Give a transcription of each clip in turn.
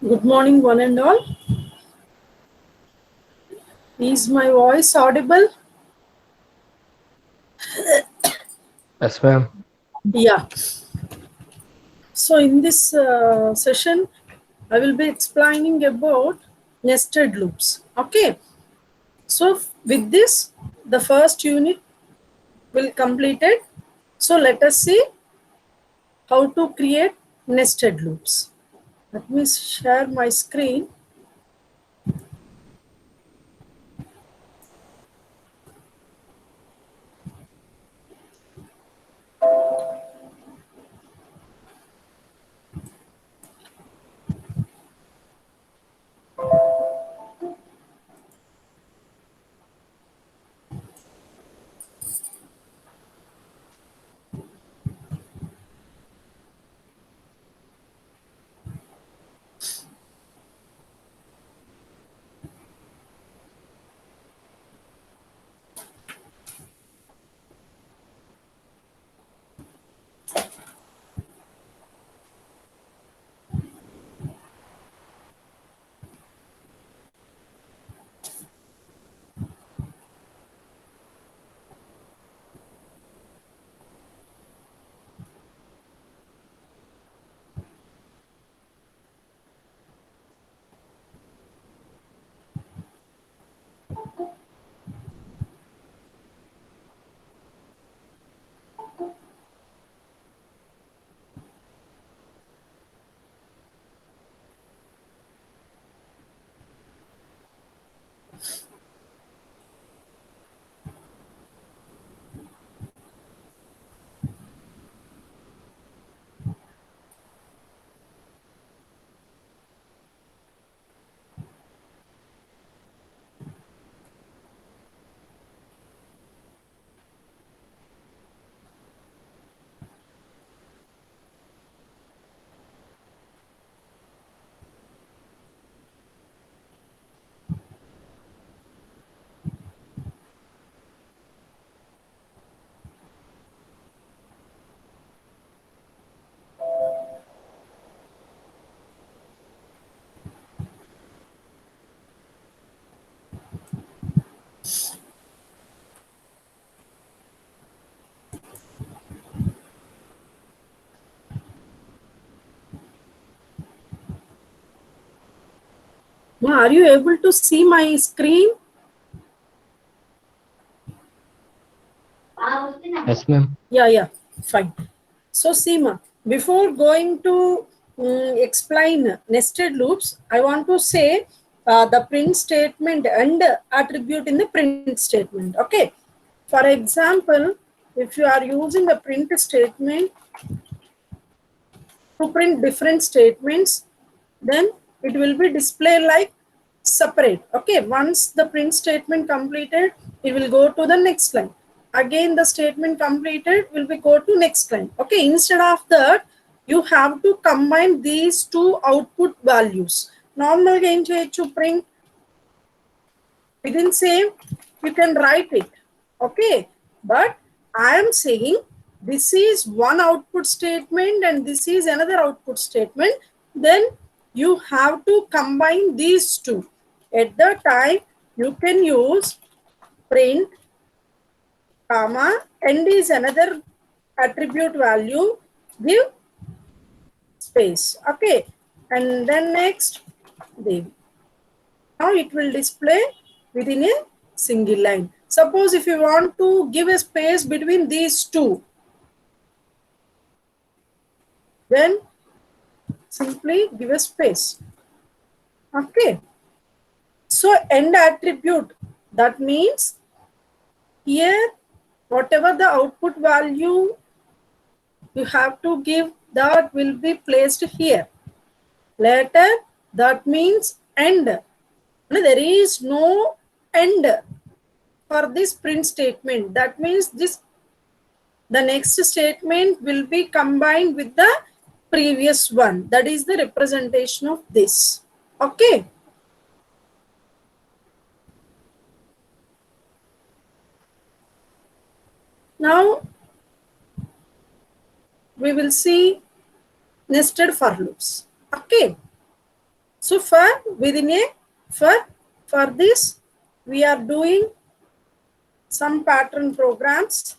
Good morning, one and all. Is my voice audible? Yes, ma'am. Yeah. So, in this session, I will be explaining about nested loops. Okay. So, with this, the first unit will completed. So, let us see how to create nested loops. Let me share my screen. Are you able to see my screen? Yes, ma'am. Yeah, fine. So, Seema, before going to explain nested loops, I want to say the print statement and attribute in the print statement. Okay. For example, if you are using a print statement to print different statements, then it will be displayed like separate. Okay, once the print statement completed, it will go to the next line. Again, the statement completed will be go to next line. Okay, instead of that, you have to combine these two output values. Normal gain to print within same, you can write it. Okay, but I am saying this is one output statement and this is another output statement. Then you have to combine these two. At the time, you can use print, comma, and is another attribute value, give space. Okay, and then next, the now it will display within a single line. Suppose if you want to give a space between these two, then simply give a space. Okay. So end attribute, that means here whatever the output value you have to give, that will be placed here. Later, that means end. There is no end for this print statement. That means the next statement will be combined with the previous one. That is the representation of this. Okay. Now we will see nested for loops. Okay. So for this, we are doing some pattern programs.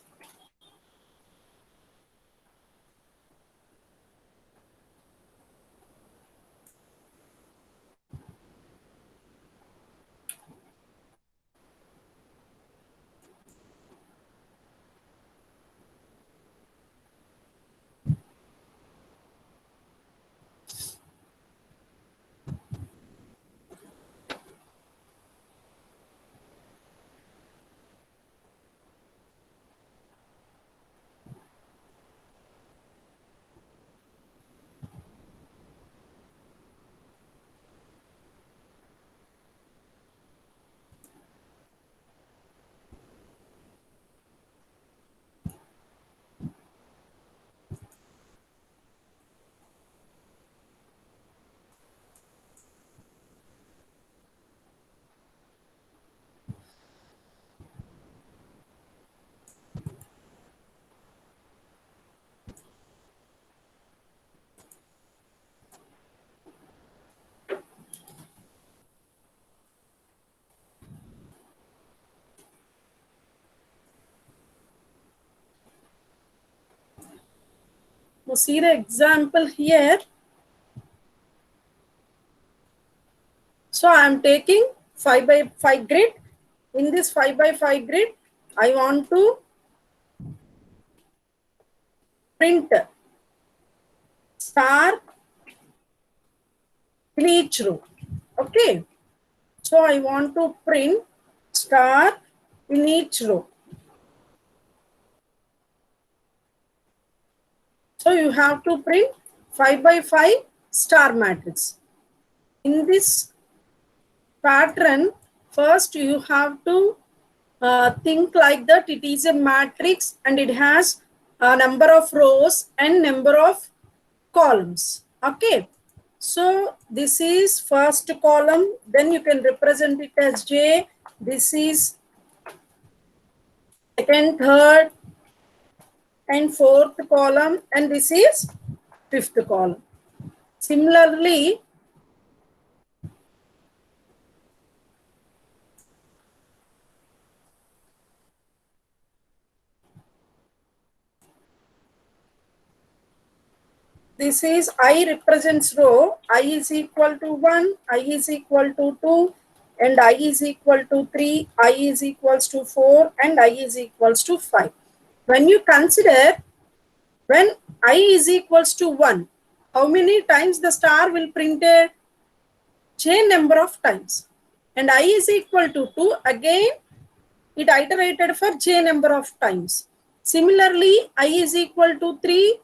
Now see the example here. So I am taking 5 by 5 grid. In this 5 by 5 grid, I want to print star in each row. Okay. So I want to print star in each row. So you have to print 5 by 5 star matrix. In this pattern, first you have to think like that it is a matrix and it has a number of rows and number of columns. Okay. So this is first column, then you can represent it as J. This is second, third, and fourth column, and this is fifth column. Similarly, this is I represents row. I is equal to 1, I is equal to 2, and I is equal to 3, I is equals to 4, and I is equals to 5. When you consider when I is equals to 1, how many times the star will printed? J number of times. And I is equal to 2, again it iterated for J number of times. Similarly, I is equal to 3,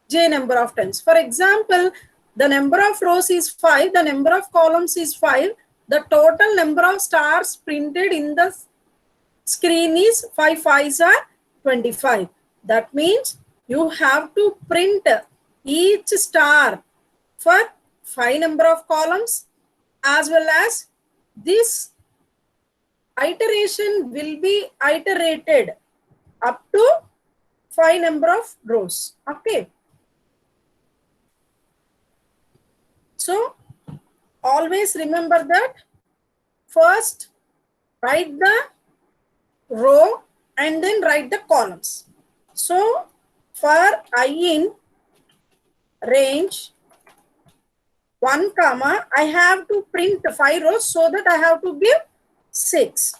J number of times. For example, the number of rows is 5, the number of columns is 5, the total number of stars printed in the screen is 5 5s are 25. That means you have to print each star for 5 number of columns, as well as this iteration will be iterated up to 5 number of rows. Okay. So always remember that first write the row and then write the columns. So for I in range 1 comma, I have to print 5 rows, so that I have to give 6.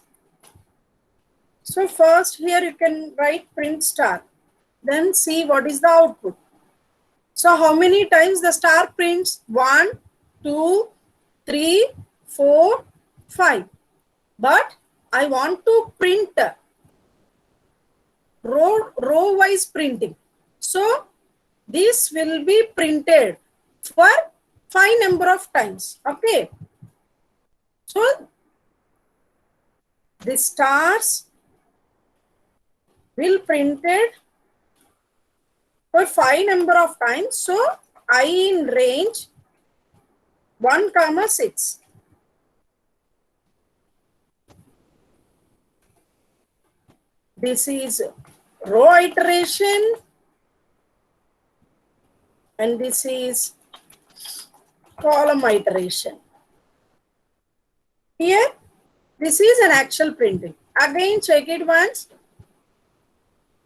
So first here you can write print star, then see what is the output. So how many times the star prints? 1, 2, 3, 4, 5. But I want to print row wise printing. So this will be printed for 5 number of times. Okay. So the stars will printed for 5 number of times. So I in range 1 comma 6. This is row iteration and this is column iteration. Here, this is an actual printing. Again, check it once.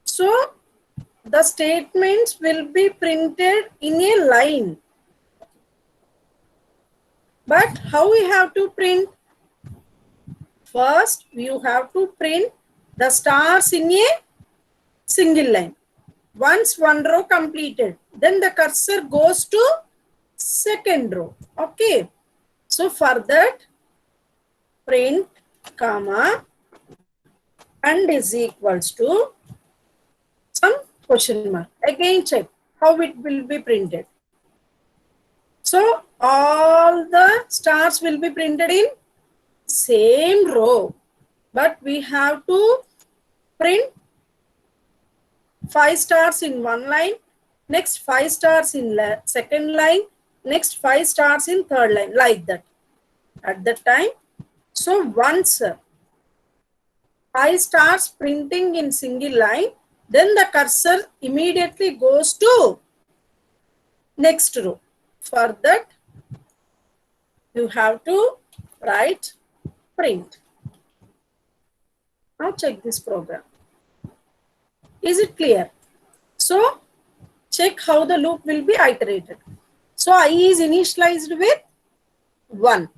So, the statements will be printed in a line. But how we have to print? First, you have to print the stars in a single line. Once one row completed, then the cursor goes to second row. Okay. So for that, print comma and is equals to some question mark. Again check how it will be printed. So all the stars will be printed in same row, but we have to print 5 stars in one line, next 5 stars in second line, next 5 stars in third line, like that at that time. So once 5 stars printing in single line, then the cursor immediately goes to next row. For that, you have to write print. Now check this program. Is it clear? So check how the loop will be iterated. So I is initialized with 1.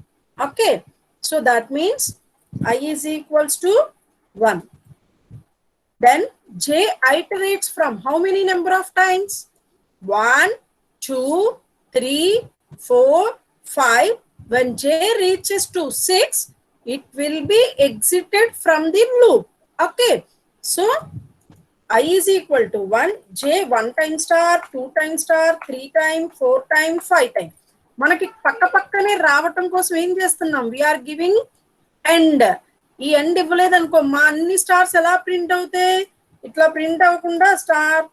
Okay. So that means I is equals to 1. Then j iterates from how many number of times? 1, 2, 3, 4, 5. When j reaches to 6, it will be exited from the loop. Okay. So I is equal to 1, j 1 time star, 2 time star, 3 time, 4 time, 5 time. మనకి పక్క పక్కనే రావటం కోసం ఏం చేస్తున్నాం? We are giving end. ఈ end ఇవ్వలేదనుకో మా అన్ని స్టార్స్ ఎలా ప్రింట్ అవుతాయి? ఇట్లా ప్రింట్ అవ్వకుండా స్టార్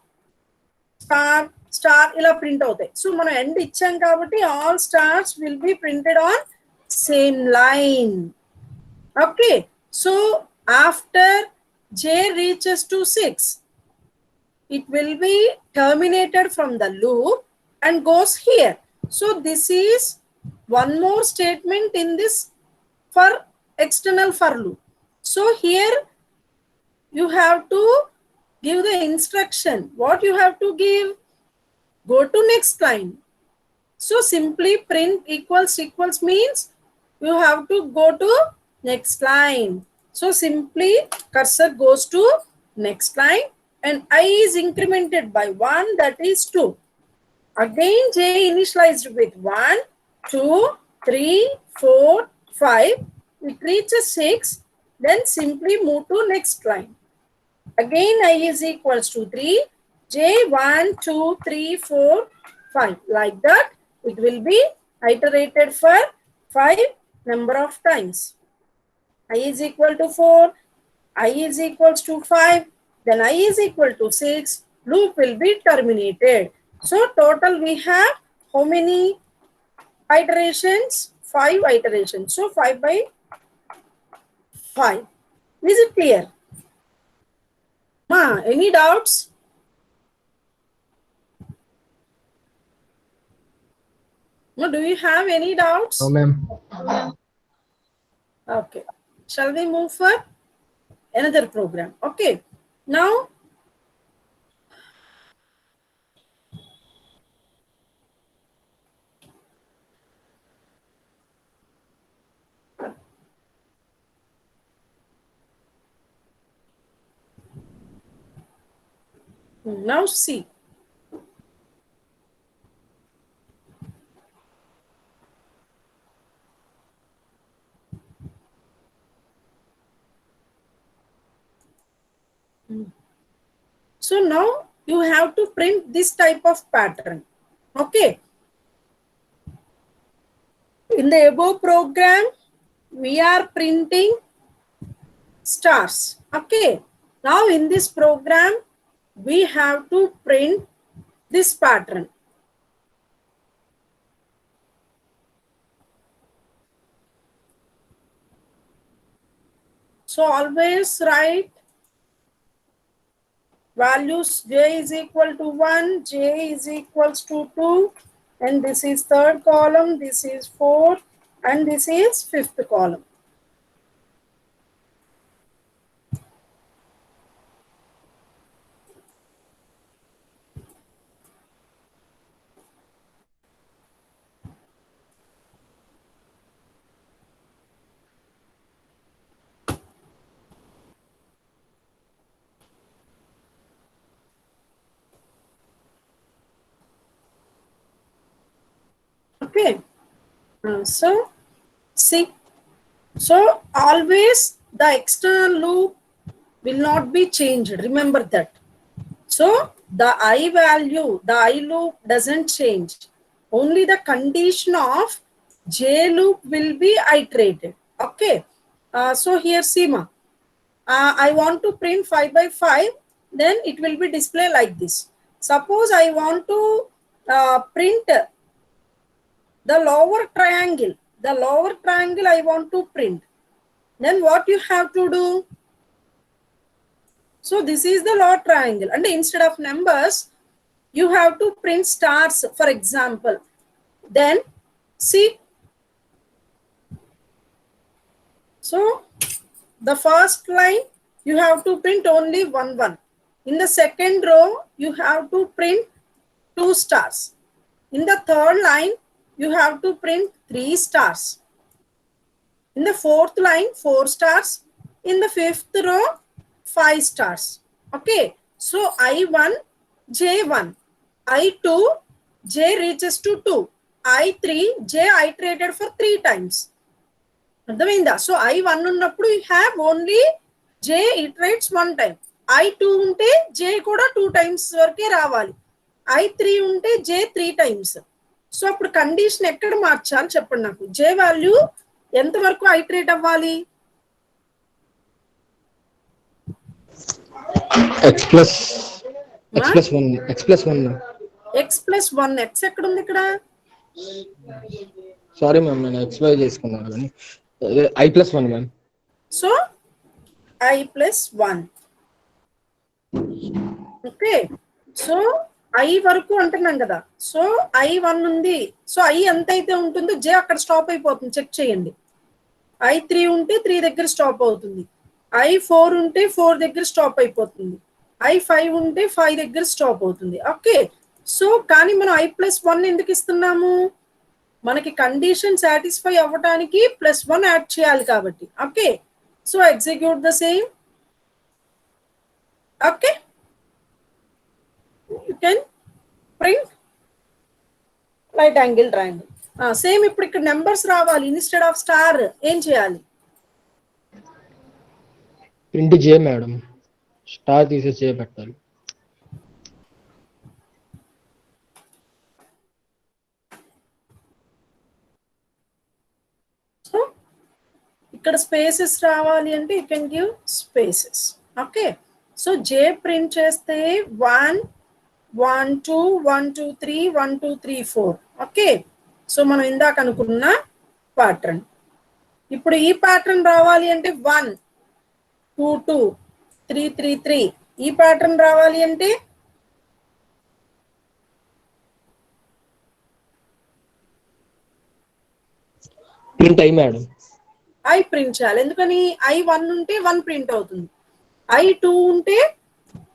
స్టార్ స్టార్ ఇలా ప్రింట్ అవుతాయి. సో మనం ఎండ్ ఇచ్చాం కాబట్టి all stars will be printed on same line. Okay. So after j reaches to 6, it will be terminated from the loop and goes here. So this is one more statement in this for external for loop. So here you have to give the instruction. What you have to give? Go to next line. So simply print equals equals means you have to go to next line. So simply cursor goes to next line and I is incremented by 1, that is 2. Again j initialized with 1, 2, 3, 4, 5. It reaches 6. Then simply move to next line. Again I is equals to 3. J 1, 2, 3, 4, 5. Like that it will be iterated for 5 number of times. I is equal to 4. I is equals to 5. Then I is equal to 6. Loop will be terminated. So total we have how many iterations? 5 iterations. So 5 by 5. Is it clear? Any doubts? No, do you have any doubts? No, ma'am. Okay. Shall we move for another program? Okay. Now, see. So now you have to print this type of pattern. Okay. In the above program, we are printing stars. Okay. Now in this program, we have to print this pattern. So always write values j is equal to 1, j is equals to 2, and this is third column, this is 4, and this is fifth column. Okay. So see, so always the external loop will not be changed, remember that. So the I value, the I loop doesn't change, only the condition of J loop will be iterated. Okay. So here Seema, I want to print 5 by 5, then it will be display like this. Suppose I want to print the lower triangle, I want to print, then what you have to do? So this is the lower triangle, and instead of numbers you have to print stars, for example. Then see, so the first line you have to print only 1 1. In the second row you have to print 2 stars. In the third line you have to print 3 stars. In the fourth line 4 stars. In the fifth row 5 stars. Okay. So I1 J1, I2 J reaches to 2, I3 J iterated for 3 times. అర్థమైందా? So I1 ఉన్నప్పుడు you have only J ఇటరేట్స్ 1 time. I2 ఉంటే J కూడా 2 times వరకే రావాలి. I3 ఉంటే J 3 times. So అప్పుడు condition ఎక్కడ మార్చాలి చెప్పండి నాకు. J వాల్యూ ఎంత వరకు ఐటరేట్ అవ్వాలి? x plus 1 x ఎక్కడ ఉంది ఇక్కడ? సారీ మ్యామ్, నేను xy చేసుకున్నాను కానీ I+1 ma'am. So I+1. Okay. So I వరకు అంటున్నాం కదా. సో I1 ఉంది. సో I ఎంత అయితే ఉంటుందో J అక్కడ స్టాప్ అయిపోతుంది, చెక్ చేయండి. I3 ఉంటే 3 దగ్గర స్టాప్ అవుతుంది. I4 ఉంటే 4 దగ్గర స్టాప్ అయిపోతుంది. I5 ఉంటే 5 దగ్గర స్టాప్ అవుతుంది. ఓకే. సో కానీ మనం I+1 ఎందుకు ఇస్తున్నాము? మనకి కండిషన్ సాటిస్ఫై అవ్వడానికి +1 యాడ్ చేయాలి కాబట్టి. Okay. So execute the same. Okay. You can print right angle triangle. Same ఇప్పుడు ఇక్కడ నెంబర్స్ రావాలి. ఇన్స్టెడ్ ఆఫ్ స్టార్ ఏం చేయాలి? ప్రింట్ J మేడం, స్టార్ తీసేసి J పెట్టాలి. సో ఇక్కడ స్పేసెస్ రావాలి అంటే you can give spaces. Okay. So J print చేస్తే 1 1 2 1 2 3 1 2 3 4. ఓకే. సో మనం ఇందాక అనుకున్న ప్యాటర్న్. ఇప్పుడు ఈ ప్యాటర్న్ రావాలి అంటే 1 2 2 3 3 3. ఈ ప్యాటర్న్ రావాలి అంటే print I madam. I print చేయాలి. ఎందుకని? I1 ఉంటే 1 ప్రింట్ అవుతుంది. I2 ఉంటే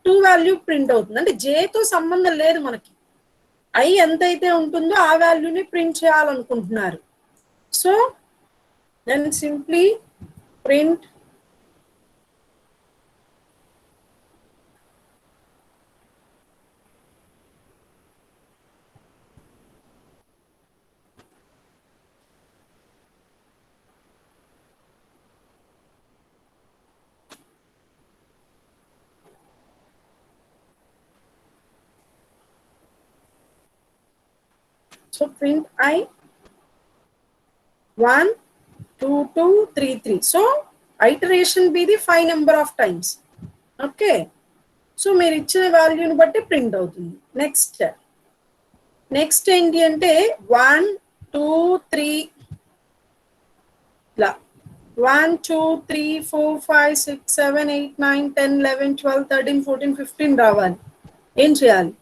2 వాల్యూ ప్రింట్ అవుతుంది. అంటే J తో సంబంధం లేదు మనకి. I ఎంతైతే ఉంటుందో ఆ వాల్యూని ప్రింట్ చేయాలనుకుంటున్నారు. So then simply print so print I 1 2 2 3 3. so iteration be the 5 number of times. okay. So మీరు ఇచ్చిన వాల్యూని బట్టి ప్రింట్ అవుతుంది. నెక్స్ట్ ఏంటి అంటే 1 2 3 ఇలా 1 2 3 4 5 6 7 8 9 10 11 12 13 14 15 రావాలి. ఏం చేయాలి?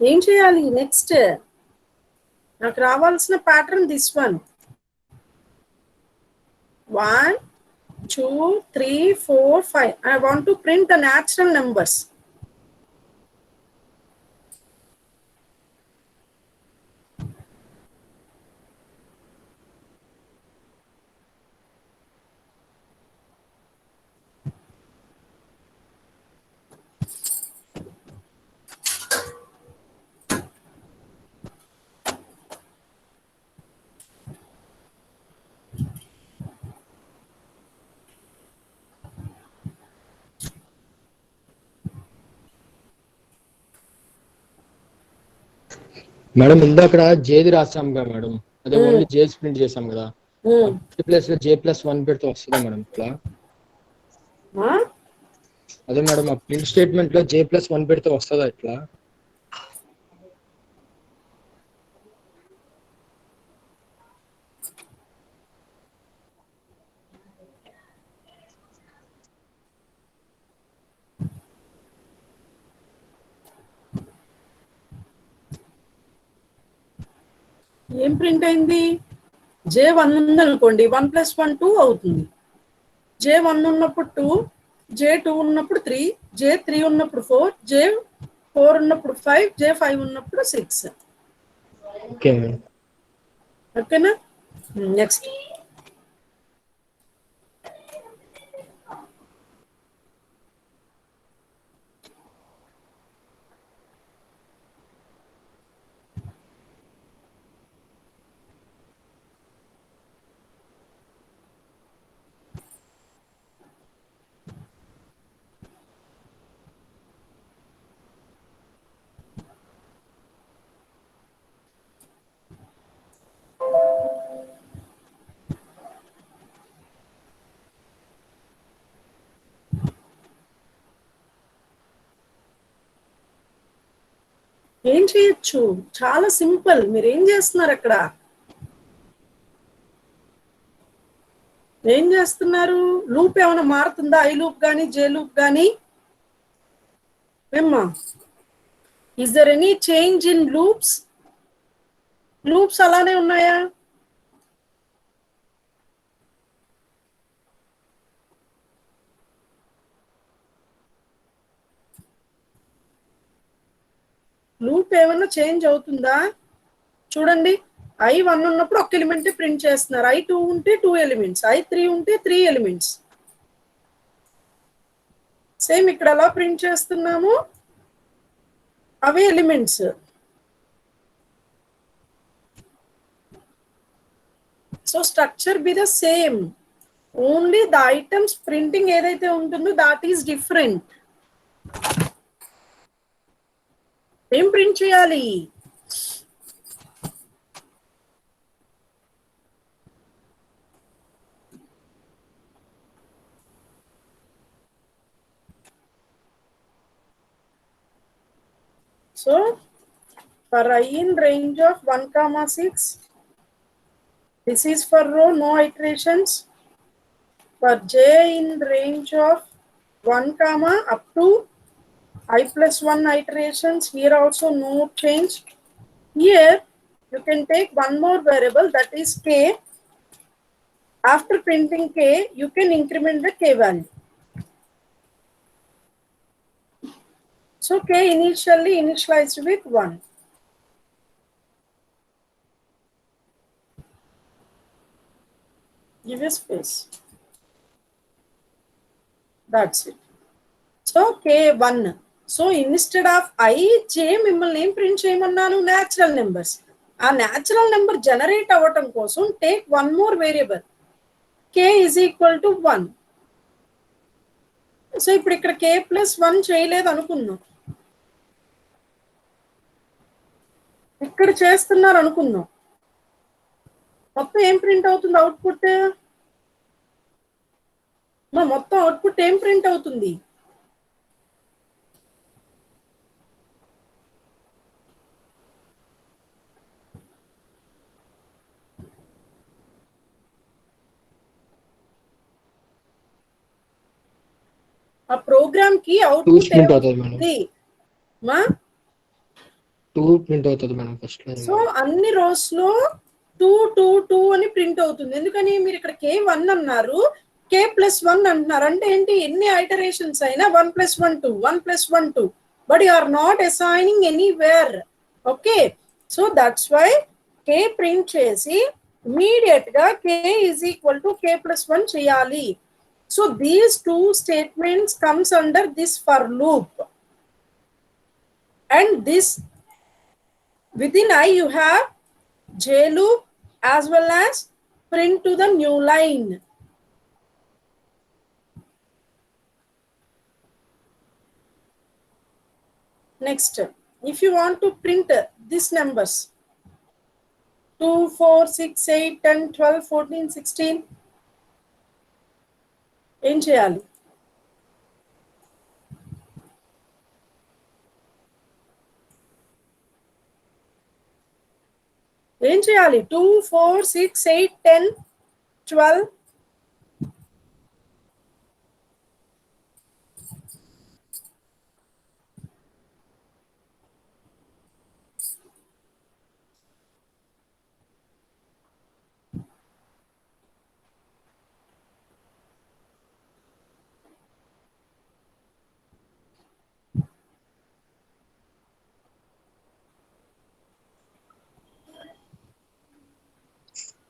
ఏం చేయాలి? నెక్స్ట్ నాకు రావాల్సిన pattern this one 1, 2, 3, 4, 5. I want to print the natural numbers. Madam ఇందాక జేది రాసాం కదా మేడం, అదే ఓన్లీ జేస్ ప్రింట్ చేసాం కదా, ప్లస్ J+1 పెడితే వస్తుందా మేడం ఇట్లా? అదే మేడం ఆ ప్రింట్ స్టేట్మెంట్ లో J+1 పెడితే వస్తుందా ఇట్లా? ఏం ప్రింట్ అయింది? J1 ఉందనుకోండి, 1 + 1 2 అవుతుంది. J1 ఉన్నప్పుడు 2, J2 ఉన్నప్పుడు 3, J3 ఉన్నప్పుడు 4, J4 ఉన్నప్పుడు 5, J5 ఉన్నప్పుడు 6. Okay madam. ఓకేనా? నెక్స్ట్. ఏం చేయొచ్చు? చాలా సింపుల్. మీరు ఏం చేస్తున్నారు అక్కడ? ఏం చేస్తున్నారు? లూప్ ఏమైనా మారుతుందా? ఐ లూప్ కానీ జే లూప్ కానీ? ఏమ్మా, is there any change in loops? Loops అలానే ఉన్నాయా? లూప్ ఏమైనా చేంజ్ అవుతుందా? చూడండి, I1 ఉన్నప్పుడు ఒక ఎలిమెంట్ ప్రింట్ చేస్తున్నారు, I2 ఉంటే 2 ఎలిమెంట్స్, I3 ఉంటే 3 ఎలిమెంట్స్. సేమ్ ఇక్కడ ఎలా ప్రింట్ చేస్తున్నాము, అవే elements. So structure be the same, only the items printing ఏదైతే ఉంటుందో దాట్ ఈస్ డిఫరెంట్. ఏం ప్రింట్ చేయాలి? So for I in range of 1, 6, this is for row, no iterations. For J in range of 1, up to I+1 iterations, here also no change. Here you can take one more variable, that is K. After printing K, you can increment the K value. So K initially initialized with 1. Give a space. That's it. So K1. So instead of I, J మిమ్మల్ని ఏం print చేయమన్నాను? Natural numbers. ఆ natural number generate అవ్వటం కోసం take one more variable, K is equal to 1. So ఇప్పుడు ఇక్కడ K+1 చేయలేదు అనుకుందాం, ఇక్కడ చేస్తున్నారు అనుకుందాం. మొత్తం ఏం ప్రింట్ అవుతుంది అవుట్పుట్? మొత్తం అవుట్పుట్ ఏం ప్రింట్ అవుతుంది? ఆ ప్రోగ్రామ్ కి అవుట్పుట్ ప్రింట్ అవుతుంది మేడం. 2 ప్రింట్ అవుతుంది మేడం ఫస్ట్ లైన్. సో అన్ని రోస్ లో 2 2 2 అని ప్రింట్ అవుతుంది. ఎందుకని మీరు ఇక్కడ k1 అన్నారు, k+1 అంటున్నారు. అంటే ఏంటి, ఎన్ని ఐటరేషన్స్ అయినా 1 + 1 2 1 + 1 2, but you are not assigning anywhere. Okay, so that's why k print చేసి ఇమీడియట్ గా k = k+1 చేయాలి. So these two statements comes under this for loop. And this within I you have J loop as well as print to the new line. Next, if you want to print these numbers 2 4 6 8 10 12 14 16, ఏం చేయాలి? ఏం చేయాలి? 2 4 6 8 10 12.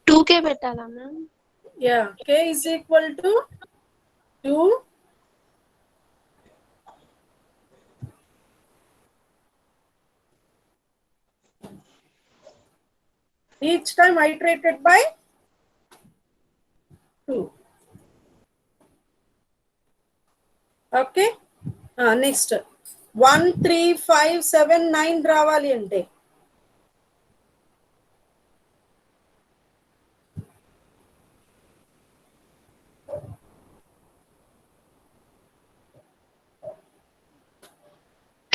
టూకే పెట్టాలా ma'am? Yeah, k = 2. Each time iterated by 2. Okay, next 1 3 5 7 9 రావాలి అంటే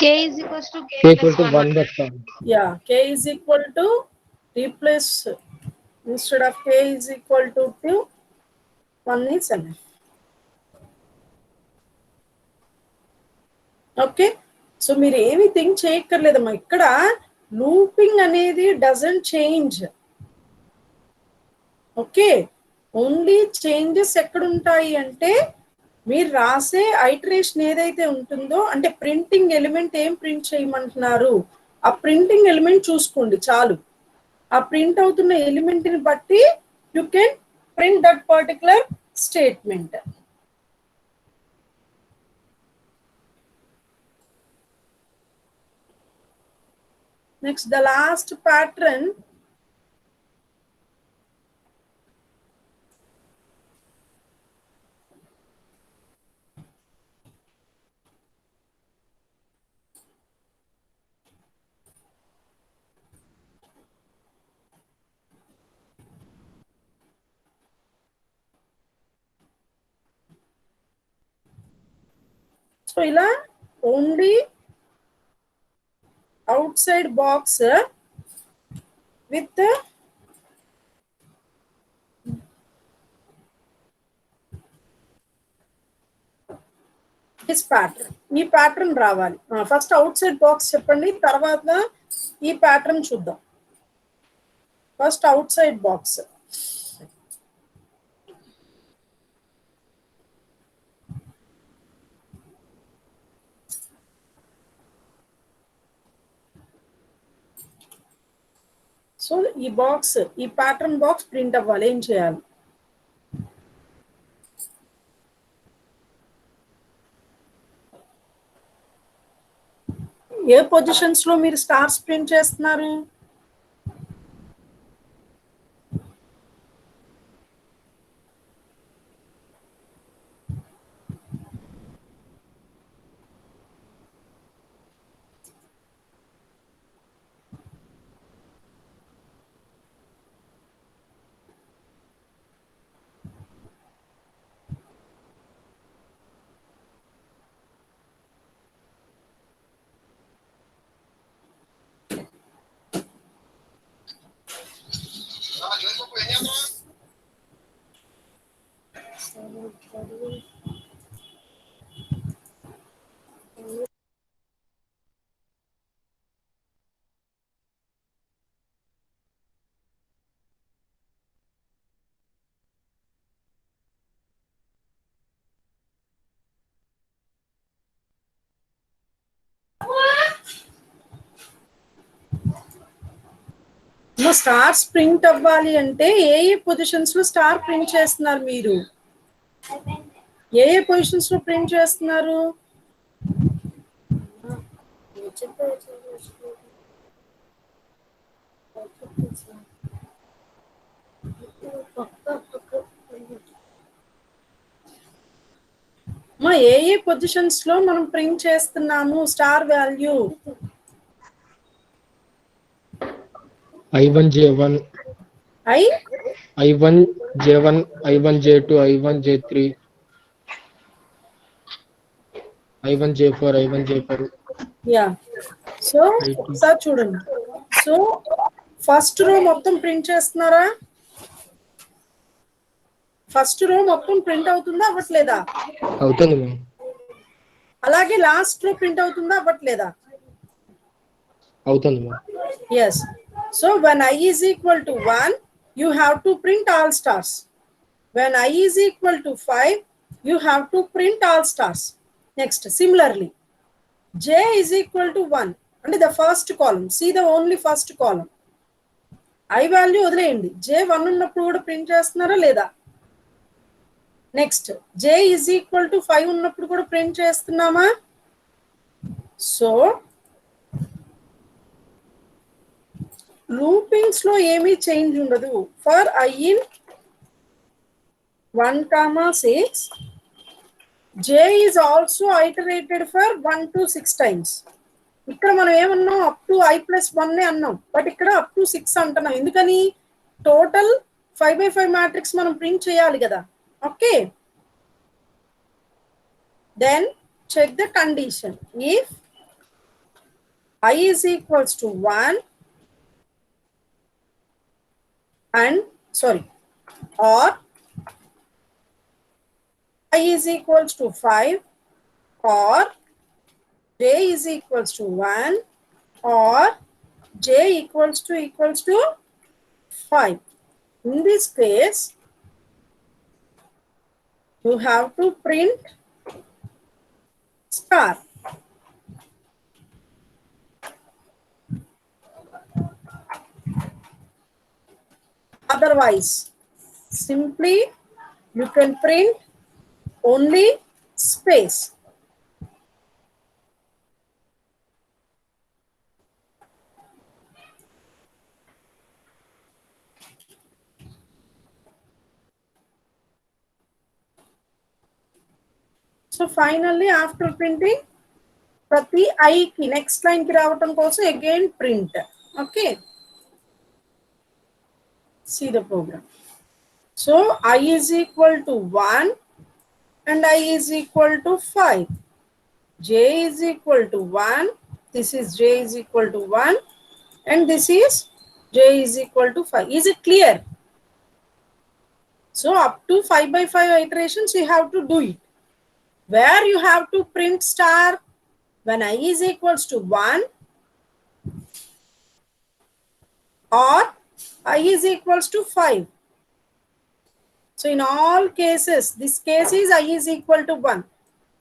k = k = 1 పెట్టాలి. yeah, k = replace instead of k = 2, 1 is enough. Okay, so మీరు ఏమి థింక్ చేయక్కర్లేదమ్మా. ఇక్కడ లూపింగ్ అనేది doesn't change. Okay, only changes ఎక్కడ ఉంటాయి అంటే మీరు రాసే ఐటరేషన్ ఏదైతే ఉంటుందో, అంటే ప్రింటింగ్ ఎలిమెంట్ ఏం ప్రింట్ చేయమంటున్నారు ఆ ప్రింటింగ్ ఎలిమెంట్ చూసుకోండి చాలు. ఆ ప్రింట్ అవుతున్న ఎలిమెంట్ ని బట్టి you can print that particular statement. Next, the last pattern. So ఇలా only outside box with this pattern. ఈ ప్యాటర్న్ రావాలి. ఫస్ట్ అవుట్ సైడ్ బాక్స్ చెప్పండి, తర్వాత ఈ ప్యాటర్న్ చూద్దాం. First out side box. So ఈ బాక్స్, ఈ ప్యాటర్న్ బాక్స్ ప్రింట్ అవ్వాలి. ఏం చేయాలి? ఏ పొజిషన్స్ లో మీరు స్టార్స్ ప్రింట్ చేస్తున్నారు? No, stars print అవ్వాలి అంటే ఏ పొజిషన్స్ లో స్టార్ ప్రింట్ చేస్తున్నారు మీరు? ఏ పొజిషన్స్ లో ప్రింట్ చేస్తున్నారు? మా ఏ పొజిషన్స్ లో మనం ప్రింట్ చేస్తున్నాము star value? I1 J1 I I1 J1 I1 J2 I1 J3 I1 J4 I1 J4 yeah. So I2 ఒకసారి చూడండి. సో ఫస్ట్ రో మొత్తం ప్రింట్ చేస్తున్నారా? ఫస్ట్ రో మొత్తం ప్రింట్ అవుతుందా అవ్వట్లేదా? అవుతుంది మ్యామ్. అలాగే లాస్ట్ రో ప్రింట్ అవుతుందా అవ్వట్లేదా? అవుతుంది ma'am. Yes. So when I is equal to 1, you have to print all stars. When I is equal to 5, you have to print all stars. Next, similarly, J is equal to 1. And the first column. See the only first column. I value వదిలేయండి. J 1 ఉన్నప్పుడు కూడా print చేస్తున్నారా లేదా? Next J is equal to 5 ఉన్నప్పుడు కూడా print చేస్తున్నామా? So లూపింగ్స్ లో ఏమీ చేంజ్ ఉండదు. For I in 1, 6, J is also iterated for 1 to 6 times. ఇక్కడ మనం ఏమన్నాం అప్ టు I+1 అన్నాం, బట్ ఇక్కడ అప్ టు 6 అంటున్నాం. ఎందుకని? టోటల్ 5/5 మ్యాట్రిక్స్ మనం ప్రింట్ చేయాలి కదా. Okay, then check the condition. If I is equals to 1 and or I is equals to 5 or J is equals to 1 or J equals to 5. In this case, you have to print star. Otherwise, simply you can print only space. So finally, after printing, ప్రతి I కి next line కి రావటం కోసం again print. Okay, see the program. So I is equal to 1 and I is equal to 5. J is equal to 1. This is J is equal to 1 and this is J is equal to 5. Is it clear? So up to 5/5 iterations you have to do it. Where you have to print star when I is equals to 1 or I is equals to 5. So in all cases, this case is I is equal to 1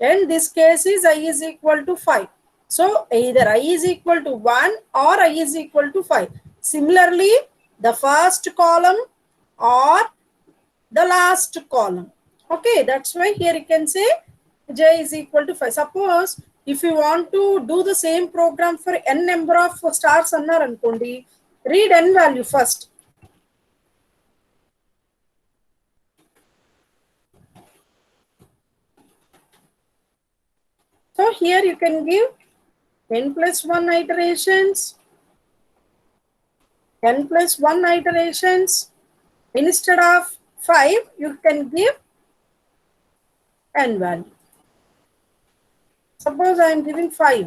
and this case is I is equal to 5. So either I is equal to 1 or I is equal to 5. Similarly, the first column or the last column. Okay, that's why here you can say J is equal to 5. Suppose if you want to do the same program for n number of stars annar ankondi, read n value first. So here you can give n+1 iterations, n+1 iterations. Instead of 5, you can give n value. Suppose I am giving 5.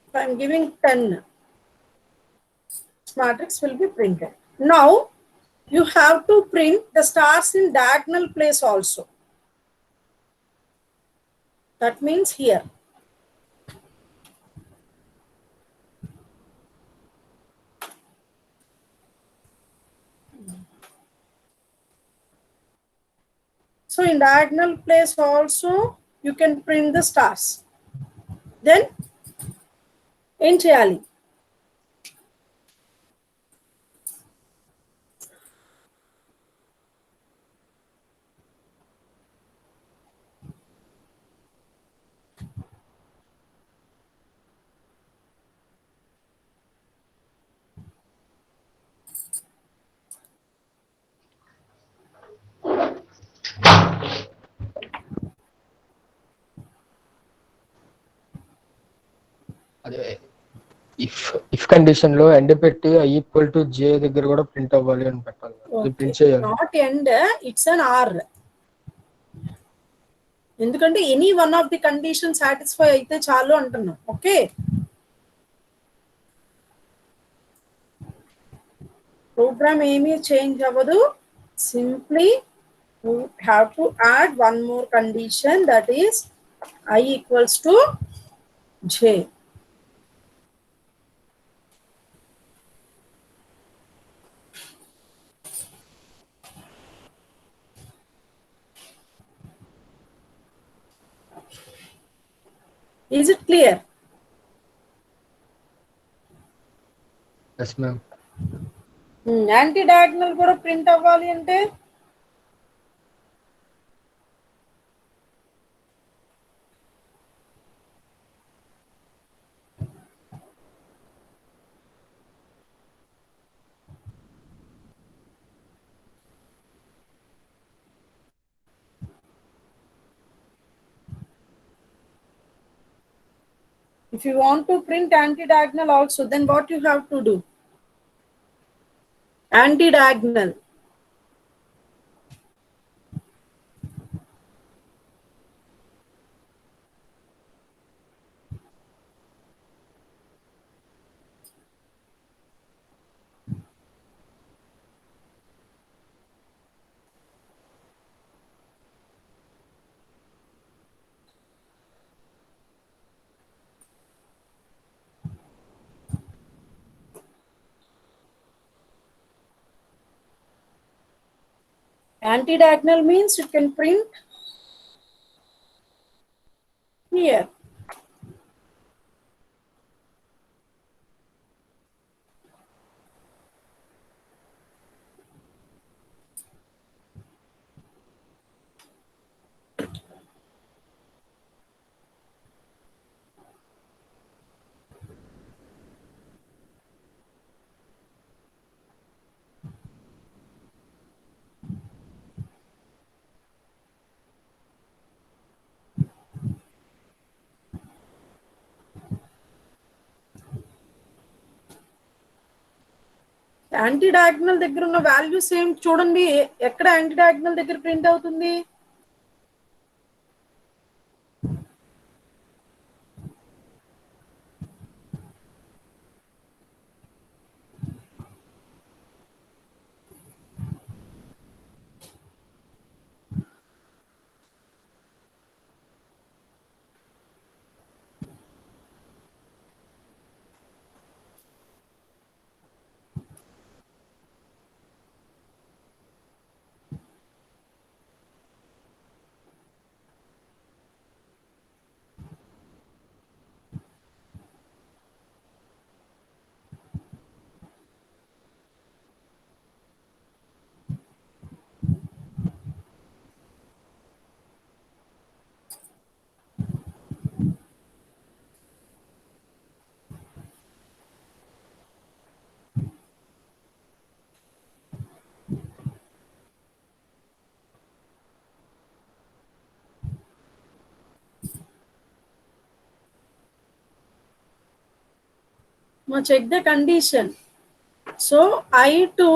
If I am giving 10, this matrix will be printed. Now, you have to print the stars in diagonal place also. That means here. So in diagonal place also, you can print the stars. Then ఏం చేయాలి? అదే if condition లో and పెట్టి I equal to J దగ్గర కూడా print అవ్వాలి అని పెట్టాలి. అది ప్రింట్ చేయాలి. Not and, it's an or. ఎందుకంటే any one of the condition satisfy అయితే చాలు అంటున్నాం. ఓకే, ప్రోగ్రామ్ ఏమీ చేంజ్ అవ్వదు. Simply you have to add one more condition, that is I equals to j. Is it clear? Yes ma'am. Anti diagonal కూడా print అవ్వాలి అంటే if you want to print anti-diagonal also, then what you have to do? Anti-diagonal. Anti-diagonal means you can print here. Anti diagonal దగ్గర ఉన్న values ఏం చూడండి, ఎక్కడ anti diagonal దగ్గర print అవుతుంది? Now check the condition. So I to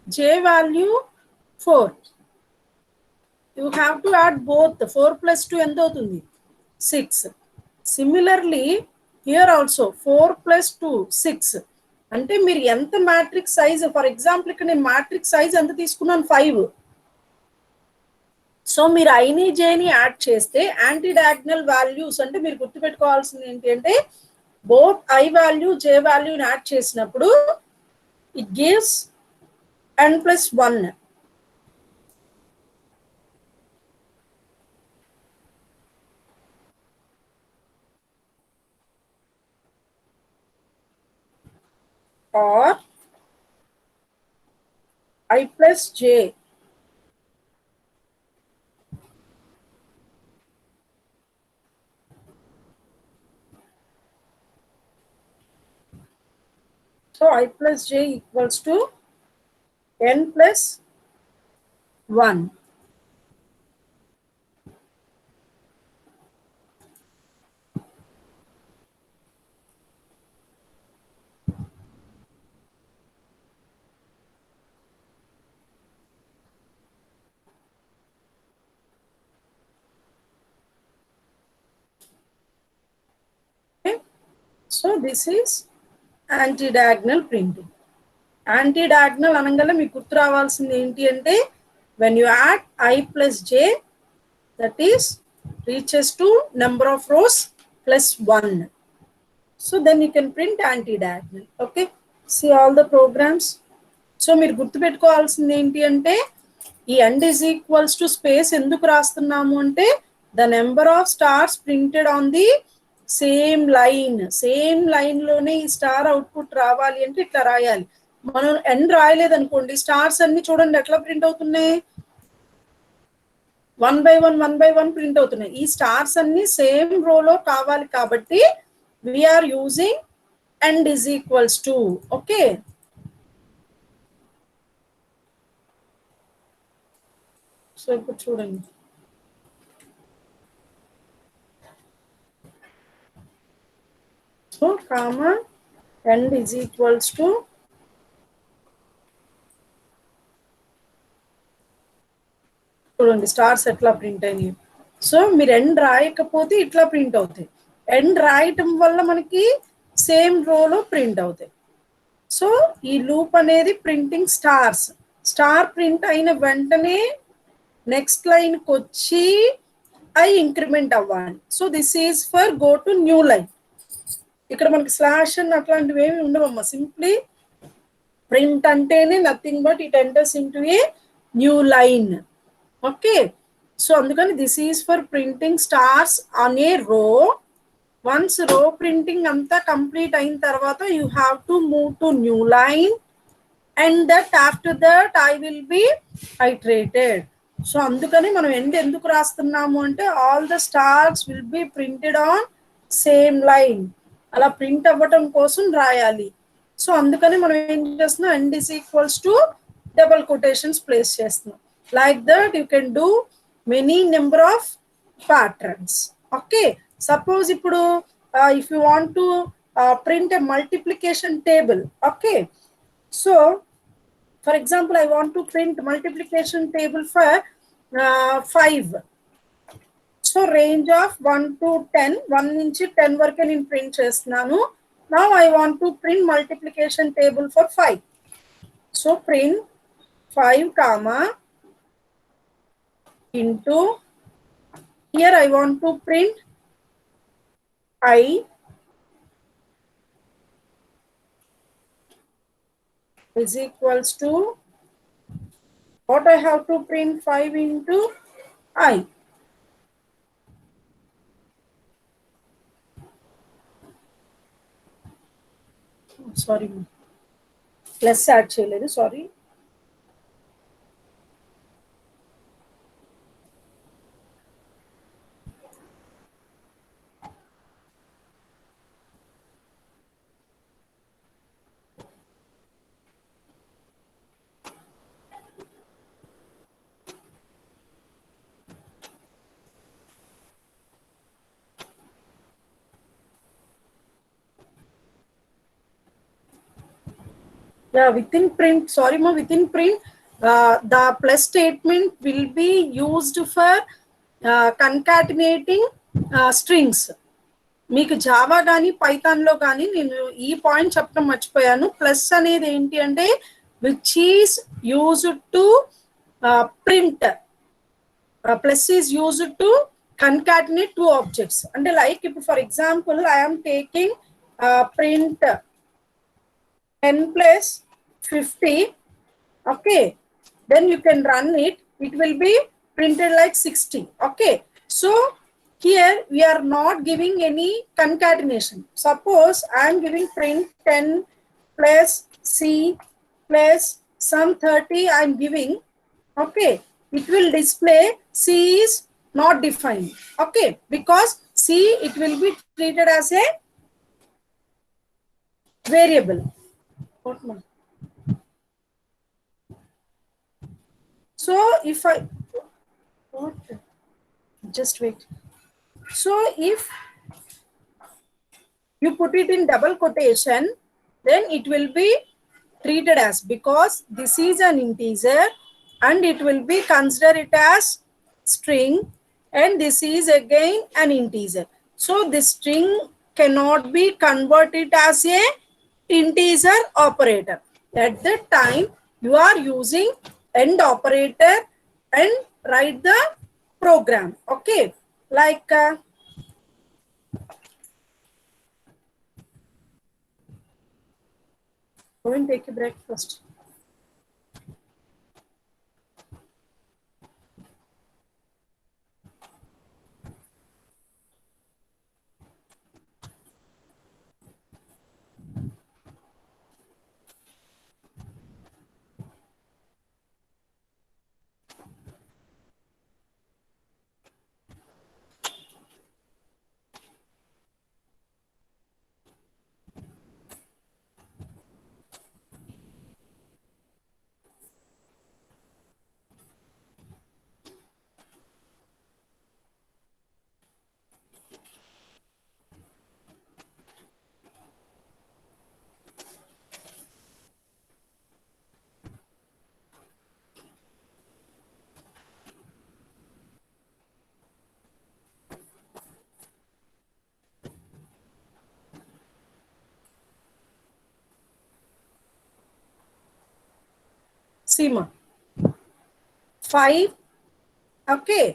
j value 4. You have to add both. 4 plus 2 ఎంత అవుతుంది? 6. Similarly here also 4 plus 2 6. అంటే మీరు ఎంత మ్యాట్రిక్స్ సైజ్, ఫర్ ఎగ్జాంపుల్ ఇక్కడ నేను మ్యాట్రిక్స్ సైజ్ ఎంత తీసుకున్నాను? 5. సో మీరు ఐని జేని యాడ్ చేస్తే యాంటీ డయాగ్నల్ వాల్యూస్ అంటే మీరు గుర్తుపెట్టుకోవాల్సింది ఏంటి అంటే బోత్ ఐ వాల్యూ జే వాల్యూని యాడ్ చేసినప్పుడు it gives n+1. or I plus j. So I plus j equals to n plus 1. Okay. So this is anti-diagonal printing. Anti-diagonal అనగానే మీకు గుర్తు రావాల్సింది ఏంటి అంటే when you add I plus j, that is reaches to number of rows plus 1. So then you can print anti-diagonal. Okay. See all the programs. So మీరు గుర్తుపెట్టుకోవాల్సింది ఏంటి అంటే ఈ and is equals to space ఎందుకు రాస్తున్నాము అంటే the number of stars printed on the same line లోనే ఈ స్టార్ అవుట్పుట్ రావాలి అంటే ఇట్లా రాయాలి. మనం ఎండ్ రాయలేదు అనుకోండి, స్టార్స్ అన్ని చూడండి ఎట్లా ప్రింట్ అవుతున్నాయి, 1 by 1 ప్రింట్ అవుతున్నాయి. ఈ స్టార్స్ అన్ని సేమ్ రోలో కావాలి కాబట్టి we are using end is equals to. Okay. So ఇప్పుడు చూడండి, so comma end is equals to చూడండి స్టార్స్ ఎట్లా ప్రింట్ అయినాయి. సో మీరు ఎండ్ రాయకపోతే ఇట్లా ప్రింట్ అవుతాయి, ఎండ్ రాయటం వల్ల మనకి సేమ్ రోలో ప్రింట్ అవుతాయి. సో ఈ లూప్ అనేది ప్రింటింగ్ స్టార్స్. స్టార్ ప్రింట్ అయిన వెంటనే నెక్స్ట్ లైన్కి వచ్చి ఐ ఇంక్రిమెంట్ అవ్వాలి. So this is for go to new line. ఇక్కడ మనకి స్లాష్ అని అట్లాంటివి ఏమి ఉండవమ్మా, సింప్లీ ప్రింట్ అంటేనే nothing but it enters into a new line. Okay. So అందుకని this is for printing stars on a row. Once row printing అంతా complete అయిన తర్వాత you have to move to new line and that after that I will be iterated. So అందుకని మనం ఎందుకు రాస్తున్నాము అంటే all the stars will be printed on same line, అలా print అవ్వటం కోసం రాయాలి. సో అందుకని మనం ఏం చేస్తున్నాం, end is equals to double quotations place చేస్తున్నాం. Like that you can do many number of patterns. Okay. Suppose ఇప్పుడు if you want to print a multiplication table. Okay. So for example, I want to print multiplication table for 5. So range of 1 to 10, 1 నుంచి 10 వరకు నేను print చేస్తున్నాను. Now I want to print multiplication table for 5. So print 5 comma into, here I want to print I is equals to what I have to print 5 into I. Sorry, plus add cheyaledu, sorry. Yeah, within print, sorry ma, within print, the plus statement will be used for concatenating strings. మీకు Java కానీ పైథాన్లో కానీ నేను ఈ point చెప్పడం మర్చిపోయాను. Plus అనేది ఏంటి అంటే which is used to print, plus is used to concatenate two objects. అంటే లైక్ ఇప్పుడు for example I'm taking print 10 plus 50. Okay, then you can run it, it will be printed like 60. Okay, so here we are not giving any concatenation. Suppose I am giving print 10 plus C plus some 30 I am giving. Okay, it will display C is not defined. Okay, because C it will be treated as a variable. So if I what? Just wait. So if you put it in double quotation, then it will be treated as, because this is an integer and it will be consider it as string, and this is again an integer. So this string cannot be converted as a integer operator. At that time you are using end operator and write the program. Okay, like go and take a break first. Seema. 5. Okay.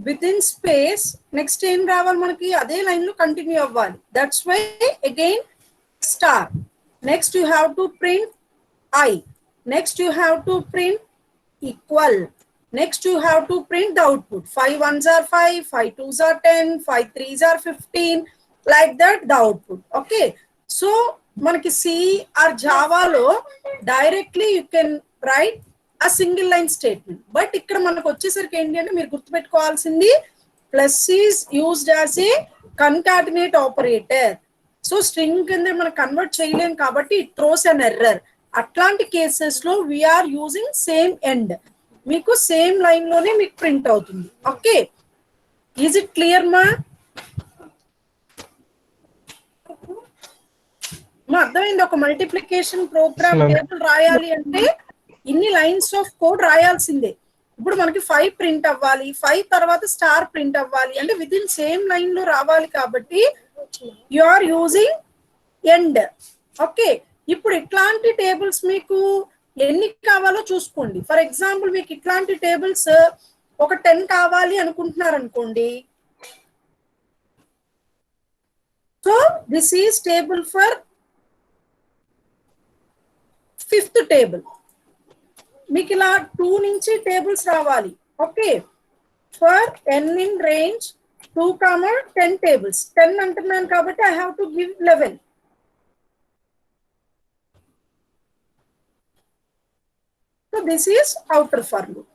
Within space, next ఏం రావాలి మనకి, అదే line లో continue అవ్వాలి. That's why again star. Next you have to print I. Next you have to print equal. Next you have to print the output. 5 ones are 5, 5 twos are 10, 5 threes are 15, like that the output. Okay, so manaki C or Java lo directly you can write a single line statement, but ikkada manaku vachesariki enti ante meer gurtu pettukovalsindi plus is used as a concatenate operator. So string కింద మనం convert చేయలేం కాబట్టి it throws an error. అట్లాంటి cases లో we are using sem end, మీకు same line లోనే మీకు print అవుతుంది. ఓకే, ఈజ్ ఇట్ క్లియర్ మా? అర్థమైంది. ఒక మల్టిప్లికేషన్ ప్రోగ్రామ్ టేబుల్ రాయాలి అంటే ఇన్ని లైన్స్ ఆఫ్ కోడ్ రాయాల్సిందే. ఇప్పుడు మనకి 5 ప్రింట్ అవ్వాలి, 5 తర్వాత స్టార్ ప్రింట్ అవ్వాలి అంటే విత్ ఇన్ సేమ్ లైన్ లో రావాలి కాబట్టి you are using end. Okay, ఇప్పుడు ఇట్లాంటి టేబుల్స్ మీకు ఎన్ని కావాలో చూసుకోండి. ఫర్ ఎగ్జాంపుల్ మీకు ఇట్లాంటి టేబుల్స్ ఒక 10 కావాలి అనుకుంటున్నారు అనుకోండి. So this is table for 5th table. మీకు ఇలా 2 నుంచి టేబుల్స్ రావాలి. Okay, for n in range 2, 10 tables. 10 అంటున్నాను కాబట్టి I have to give 11. So this is outer for loop.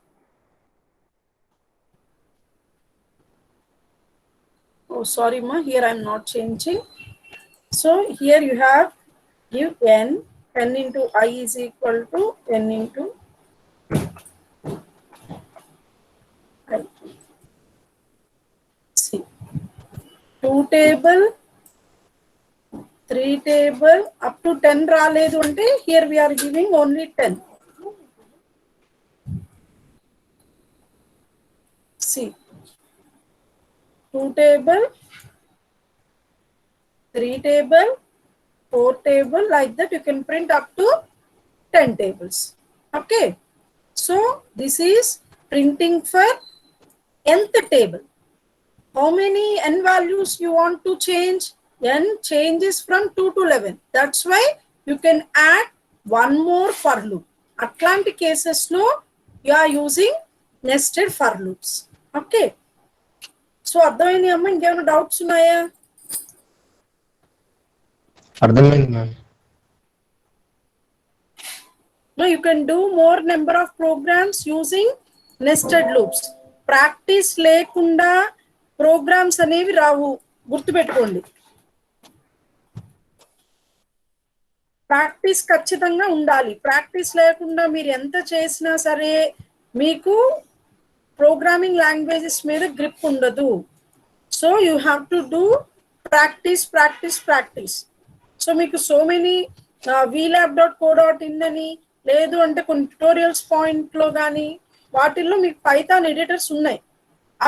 Oh, sorry ma, here I am not changing. So here you have give n into I is equal to n into I. See, 2 table, 3 table, up to 10 రాలేదు అంటే here we are giving only 10. See, 2 table, 3 table, 4 table, like that you can print up to 10 tables. Okay, so this is printing for nth table. How many n values you want to change? N changes from 2 to 11. That's why you can add one more for loop. Atlantic cases no, you are using nested for loops. Okay, so అర్థమైంది అమ్మ? ఇంకేమైనా doubts ఉన్నాయా? అర్థమైంది ma'am. No, you can do more number of programs using nested loops. Practice లేకుండా programmes అనేవి రావు, గుర్తుపెట్టుకోండి. Practice ఖచ్చితంగా ఉండాలి. ప్రాక్టీస్ లేకుండా మీరు ఎంత చేసినా సరే మీకు ప్రోగ్రామింగ్ లాంగ్వేజెస్ మీద గ్రిప్ ఉండదు. So you have to do practice practice practice. So మీకు సో మెనీ vlab.co.in అని, లేదు అంటే కొన్ని ట్యూటోరియల్స్ పాయింట్లో కానీ వాటిల్లో మీకు పైథాన్ ఎడిటర్స్ ఉన్నాయి.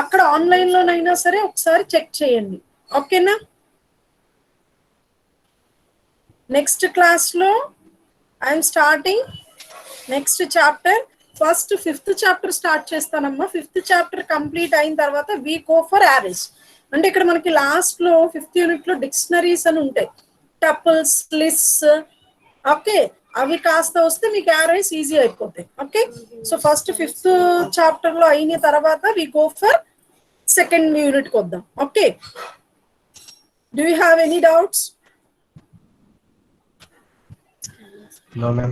అక్కడ ఆన్లైన్లోనైనా సరే ఒకసారి చెక్ చేయండి. ఓకేనా? నెక్స్ట్ క్లాస్లో I'm starting next chapter. First 5th chapter start చేస్తానమ్మా. 5th చాప్టర్ కంప్లీట్ అయిన తర్వాత వీ గో ఫర్ యారేస్. అంటే ఇక్కడ మనకి లాస్ట్లో 5th యూనిట్లో డిక్షనరీస్ అని ఉంటాయి, టపుల్స్, లిస్ట్స్. ఓకే, అవి కాస్త వస్తే మీకు యారేస్ ఈజీ అయిపోతాయి. ఓకే, సో ఫస్ట్ 5th చాప్టర్లో అయిన తర్వాత వీ గో ఫర్ 2nd యూనిట్కి వద్దాం. Okay, do you have any doubts? No, ma'am.